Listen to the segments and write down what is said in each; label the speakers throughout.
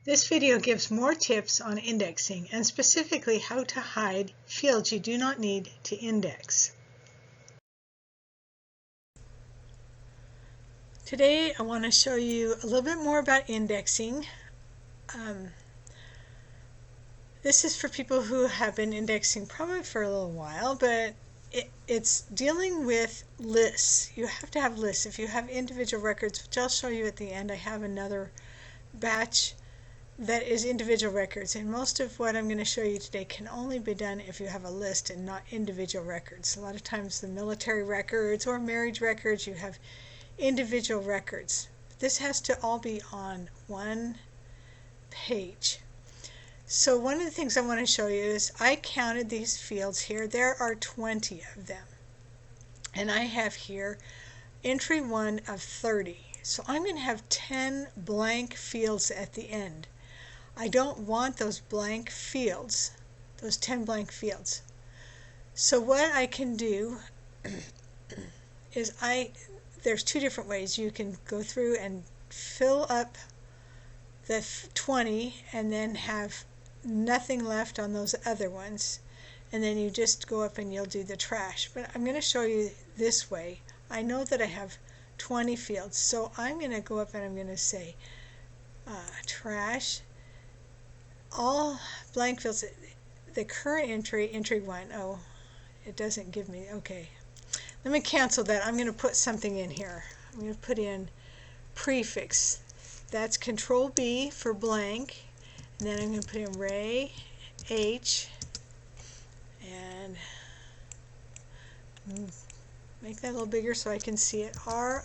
Speaker 1: This video gives more tips on indexing and specifically how to hide fields you do not need to index. Today I want to show you a little bit more about indexing. This is for people who have been indexing probably for a little while, but it's dealing with lists. You have to have lists. If you have individual records, which I'll show you at the end, I have another batch that is individual records, and most of what I'm going to show you today can only be done if you have a list and not individual records. A lot of times the military records or marriage records, you have individual records. This has to all be on one page. So one of the things I want to show you is I counted these fields here. There are 20 of them, and I have here entry 1 of 30. So I'm going to have 10 blank fields at the end. I don't want those blank fields, those 10 blank fields. So what I can do is there's two different ways. You can go through and fill up the 20 and then have nothing left on those other ones, and then you just go up and you'll do the trash. But I'm going to show you this way. I know that I have 20 fields, so I'm going to go up and I'm going to say trash, all blank fields. The current entry, entry 1, oh, it doesn't give me, okay. Let me cancel that. I'm going to put something in here. I'm going to put in prefix. That's Control B for blank, and then I'm going to put in Ray, H, and make that a little bigger so I can see it. ROUSCSELL.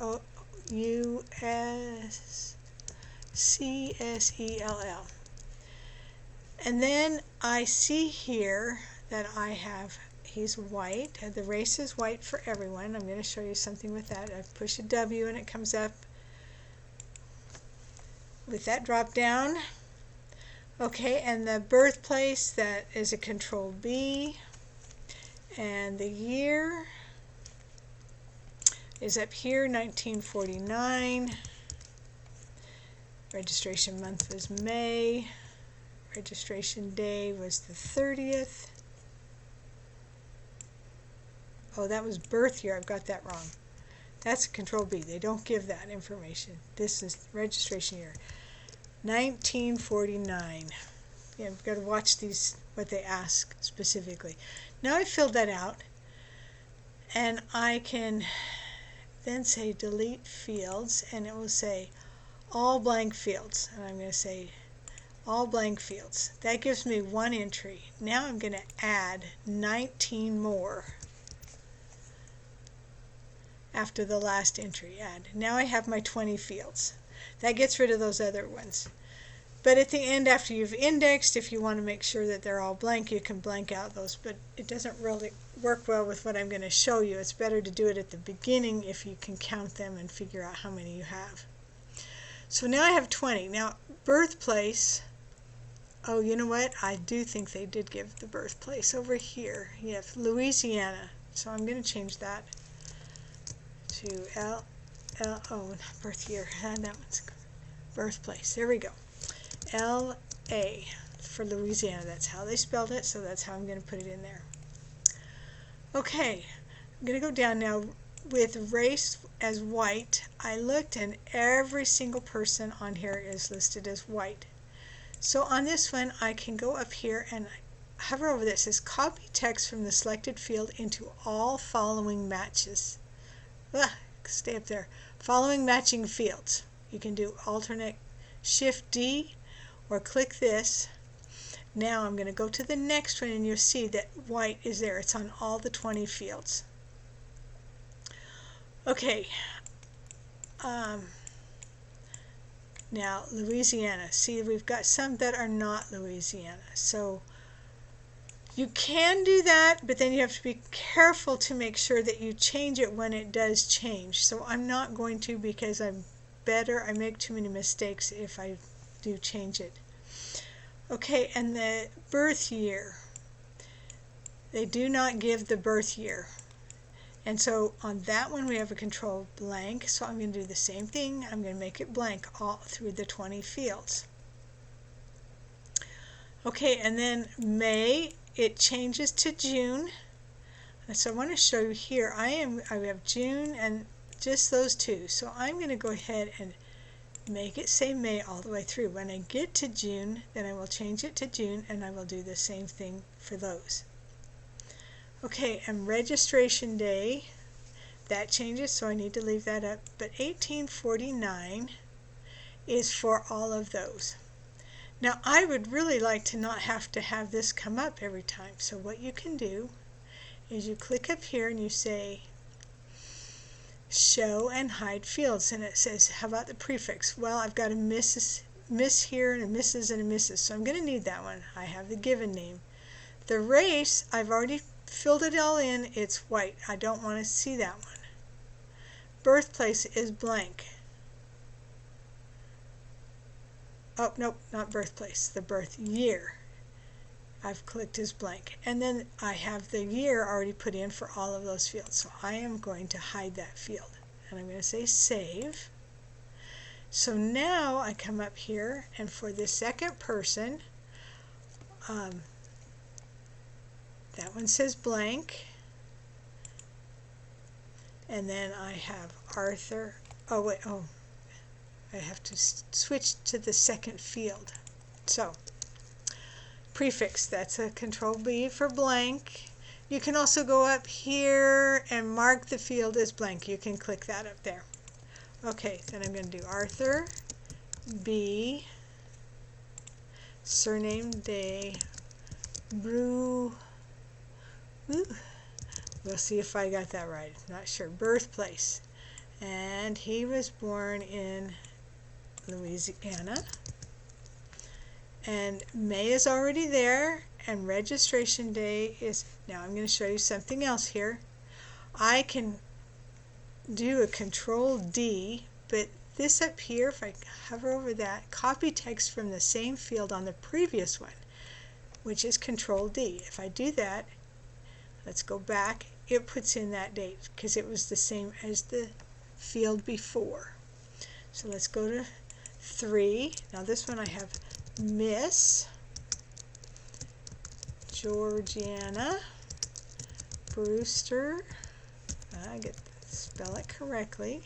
Speaker 1: And then I see here that I have, he's white. The race is white for everyone. I'm going to show you something with that. I push a W and it comes up with that drop down. Okay, and the birthplace, that is a Control B. And the year is up here, 1949. Registration month was May. Registration day was the 30th. Oh, that was birth year. I've got that wrong. That's Control B. They don't give that information. This is registration year. 1949. Yeah, I've got to watch these, what they ask specifically. Now I filled that out, and I can then say delete fields, and it will say all blank fields. And I'm going to say all blank fields. That gives me one entry. Now I'm going to add 19 more after the last entry. Add. Now I have my 20 fields. That gets rid of those other ones. But at the end, after you've indexed, if you want to make sure that they're all blank, you can blank out those. But it doesn't really work well with what I'm going to show you. It's better to do it at the beginning if you can count them and figure out how many you have. So now I have 20. Now, birthplace. Oh, you know what? I do think they did give the birthplace over here. You have Louisiana. So I'm going to change that to birth year. And that one's birthplace. There we go. L.A. for Louisiana. That's how they spelled it, so that's how I'm going to put it in there. Okay, I'm going to go down now. With race as white, I looked and every single person on here is listed as white. So on this one, I can go up here and hover over this. It says copy text from the selected field into all following matches. Stay up there. Following matching fields. You can do alternate Shift D or click this. Now I'm going to go to the next one, and you'll see that white is there. It's on all the 20 fields. Okay. Now Louisiana. See, we've got some that are not Louisiana. So you can do that, but then you have to be careful to make sure that you change it when it does change. So I'm not going to, because I make too many mistakes if I do change it. Okay, and the birth year. They do not give the birth year. And so on that one we have a Control blank, so I'm going to do the same thing. I'm going to make it blank all through the 20 fields. Okay, and then May, it changes to June. And so I want to show you here, I have June and just those two. So I'm going to go ahead and make it say May all the way through. When I get to June, then I will change it to June, and I will do the same thing for those. Okay, and registration day, that changes, so I need to leave that up. But 1849 is for all of those. Now, I would really like to not have to have this come up every time. So what you can do is you click up here and you say show and hide fields, and it says, how about the prefix? Well, I've got a Miss here and a Mrs. and a Mrs., so I'm going to need that one. I have the given name. The race, I've already filled it all in. It's white. I don't want to see that one. Birthplace is blank. Oh, nope, not birthplace. The birth year I've clicked is blank. And then I have the year already put in for all of those fields. So I am going to hide that field. And I'm going to say save. So now I come up here, and for the second person, that one says blank. And then I have Arthur. Oh, wait, oh. I have to switch to the second field. So, prefix, that's a Control B for blank. You can also go up here and mark the field as blank. You can click that up there. Okay, then I'm going to do Arthur B, surname Day, Brew. We'll see if I got that right. Not sure. Birthplace. And he was born in Louisiana. And May is already there, and registration day is, now I'm going to show you something else here. I can do a Control D, but this up here, if I hover over that, copy text from the same field on the previous one, which is Control D. If I do that, let's go back, it puts in that date because it was the same as the field before. So let's go to 3. Now this one I have Miss Georgiana Brewster. I get to spell it correctly.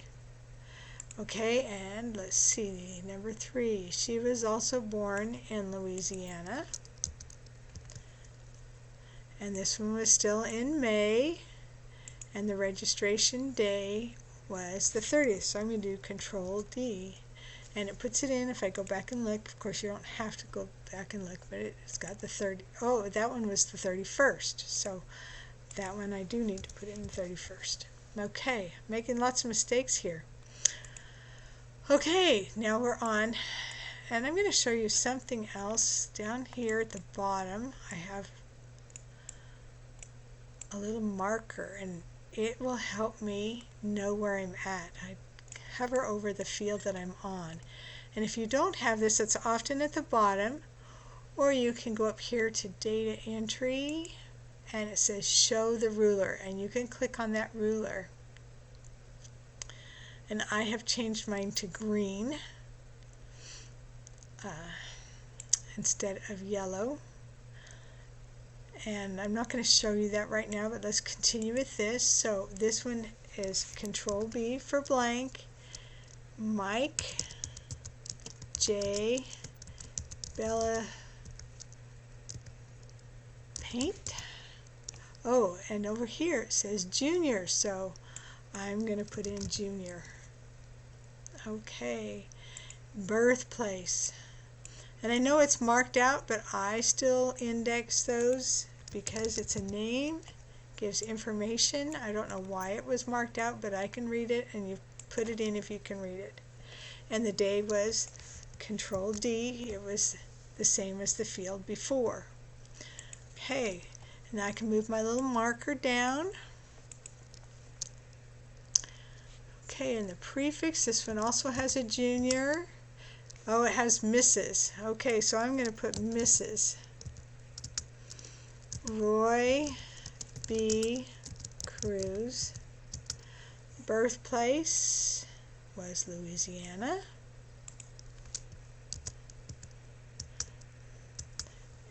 Speaker 1: Okay, and let's see, number 3. She was also born in Louisiana. And this one was still in May, and the registration day was the 30th. So I'm going to do Control D, and it puts it in. If I go back and look, of course you don't have to go back and look, but it's got the 30. Oh, that one was the 31st. So that one I do need to put in the 31st. Okay, making lots of mistakes here. Okay, now we're on, and I'm going to show you something else. Down here at the bottom, I have a little marker, and it will help me know where I'm at. I hover over the field that I'm on, and if you don't have this, it's often at the bottom, or you can go up here to data entry, and it says show the ruler, and you can click on that ruler. And I have changed mine to green instead of yellow. And I'm not going to show you that right now, but let's continue with this. So this one is Control B for blank, Mike J. Bella Paint. Oh, and over here it says Junior, so I'm going to put in Junior. Okay, birthplace. And I know it's marked out, but I still index those because it's a name, gives information. I don't know why it was marked out, but I can read it, and you put it in if you can read it. And the day was Control D. It was the same as the field before. Okay, and I can move my little marker down. Okay, and the prefix, this one also has a Junior. Oh, it has Mrs. Okay, so I'm going to put Mrs. Roy B. Cruz. Birthplace was Louisiana.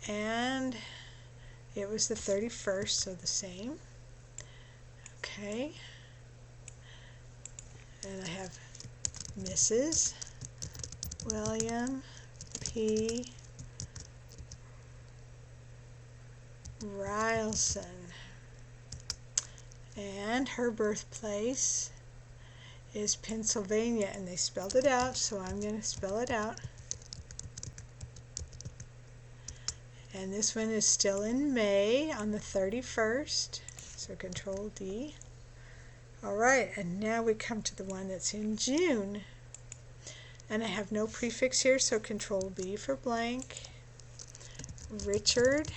Speaker 1: and it was the 31st, so the same. Okay, and I have Mrs. William P. Rylson, and her birthplace is Pennsylvania, and they spelled it out, so I'm going to spell it out. And this one is still in May on the 31st, so Control D. All right, and now we come to the one that's in June, and I have no prefix here, so Control B for blank. Richard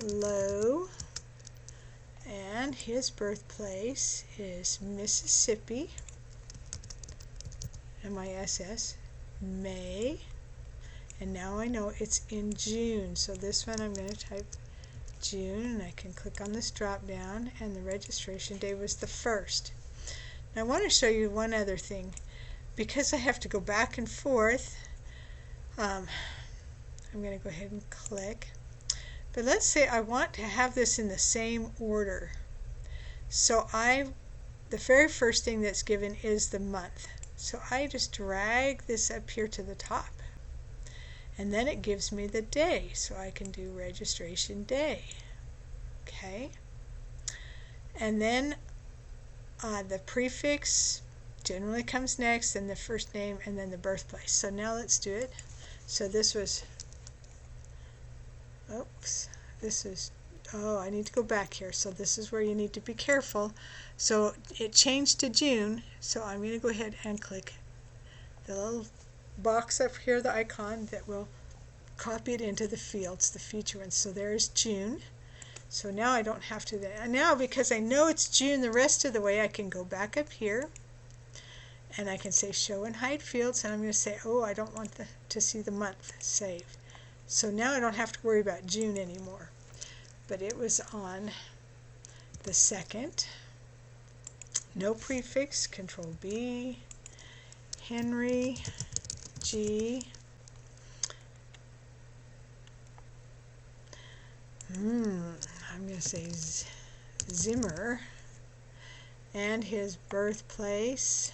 Speaker 1: Lowe, and his birthplace is Mississippi, M-I-S-S, May, and now I know it's in June, so this one I'm going to type June, and I can click on this drop down, and the registration day was the 1st. Now I want to show you one other thing. Because I have to go back and forth, I'm going to go ahead and click. But let's say I want to have this in the same order. So the very first thing that's given is the month. So I just drag this up here to the top. And then it gives me the day. So I can do registration day. Okay. And then the prefix generally comes next, then the first name, and then the birthplace. So now let's do it. So this was, oops, this is, oh, I need to go back here. So this is where you need to be careful. So it changed to June, so I'm going to go ahead and click the little box up here, the icon, that will copy it into the fields, the future ones. So there's June. So now I don't have to, now because I know it's June the rest of the way, I can go back up here, and I can say show and hide fields, and I'm going to say, oh, I don't want to see the month. Save. So now I don't have to worry about June anymore. But it was on the 2nd. No prefix, Control B, Henry G. I'm going to say Zimmer, and his birthplace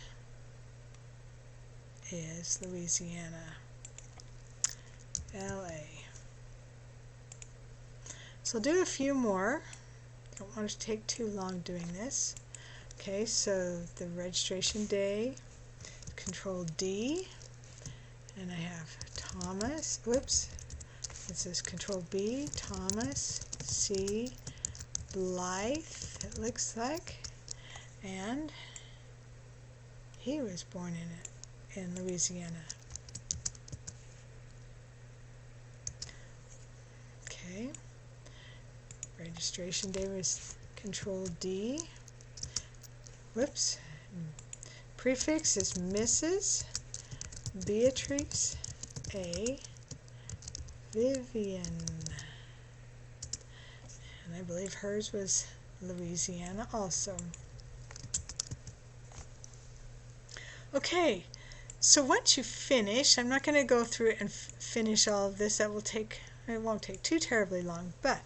Speaker 1: is Louisiana, LA. So I'll do a few more. Don't want to take too long doing this. Okay, so the registration day, Control D, and I have Thomas, whoops, it says Control B, Thomas C. Blythe, it looks like, and he was born in Louisiana. Okay, registration day was Control D, whoops, prefix is Mrs. Beatrice A. Vivian, and I believe hers was Louisiana also. Okay, so once you finish, I'm not going to go through and finish all of this. It won't take too terribly long, but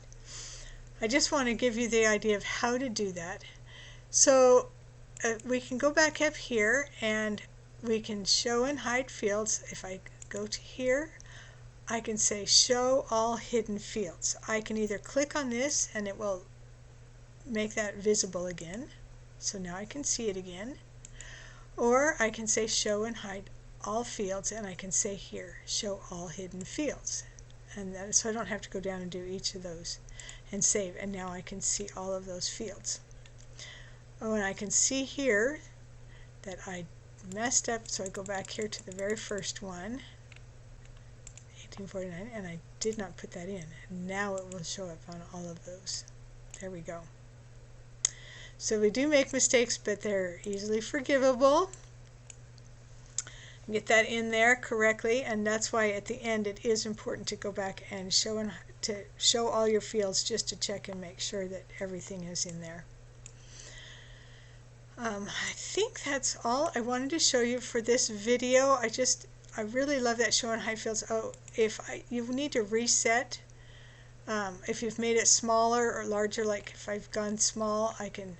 Speaker 1: I just want to give you the idea of how to do that. So we can go back up here and we can show and hide fields. If I go to here, I can say show all hidden fields. I can either click on this and it will make that visible again, so now I can see it again, or I can say show and hide all fields, and I can say here show all hidden fields, and that, so I don't have to go down and do each of those, and save, and now I can see all of those fields. Oh, and I can see here that I messed up, so I go back here to the very first one, 1849, and I did not put that in. Now it will show up on all of those. There we go. So we do make mistakes, but they're easily forgivable. Get that in there correctly, and that's why at the end it is important to go back and show all your fields, just to check and make sure that everything is in there. I think that's all I wanted to show you for this video. I really love that show and hide fields. Oh, you need to reset, if you've made it smaller or larger, like if I've gone small, I can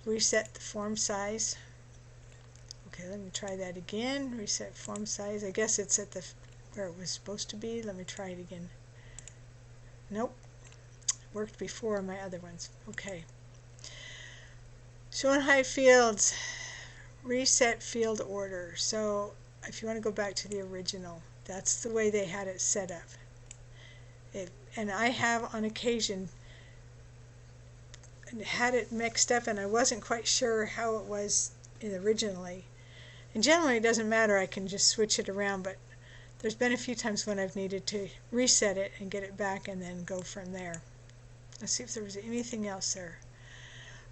Speaker 1: reset the form size. Okay, let me try that again. Reset form size. I guess it's at where it was supposed to be. Let me try it again. Nope. Worked before on my other ones. Okay. Show and hide fields. Reset field order. So if you want to go back to the original, that's the way they had it set up. And I have on occasion had it mixed up, and I wasn't quite sure how it was originally. And generally it doesn't matter, I can just switch it around, but there's been a few times when I've needed to reset it and get it back and then go from there. Let's see if there was anything else there.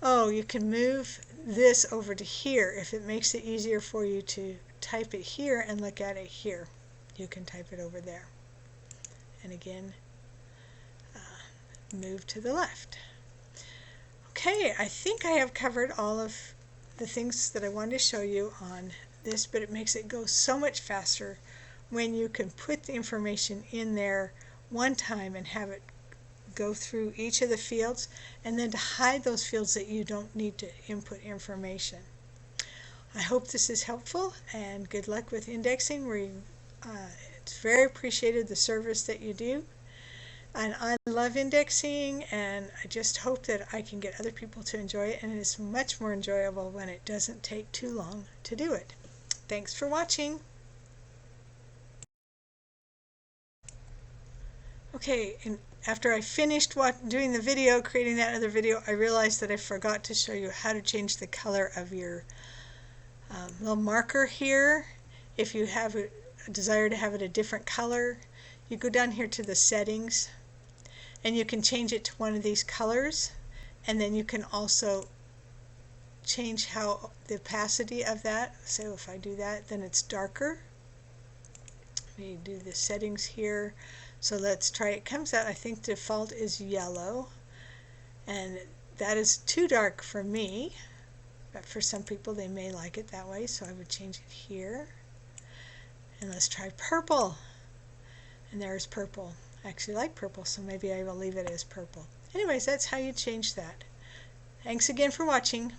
Speaker 1: Oh, you can move this over to here if it makes it easier for you to type it here and look at it here. You can type it over there. And again, move to the left. Okay, I think I have covered all of the things that I wanted to show you on this, but it makes it go so much faster when you can put the information in there one time and have it go through each of the fields, and then to hide those fields that you don't need to input information. I hope this is helpful, and good luck with indexing. It's very appreciated, the service that you do. And I love indexing, and I just hope that I can get other people to enjoy it, and it's much more enjoyable when it doesn't take too long to do it. Thanks for watching. Okay, and after I finished doing the video, creating that other video, I realized that I forgot to show you how to change the color of your little marker here. If you have a desire to have it a different color, you go down here to the settings, and you can change it to one of these colors, and then you can also change how the opacity of that. So if I do that, then it's darker. Let me do the settings here. So let's try it. Comes out, I think default is yellow, and that is too dark for me, but for some people they may like it that way, so I would change it here. And let's try purple, and there's purple. I actually like purple, so maybe I will leave it as purple. Anyways, that's how you change that. Thanks again for watching.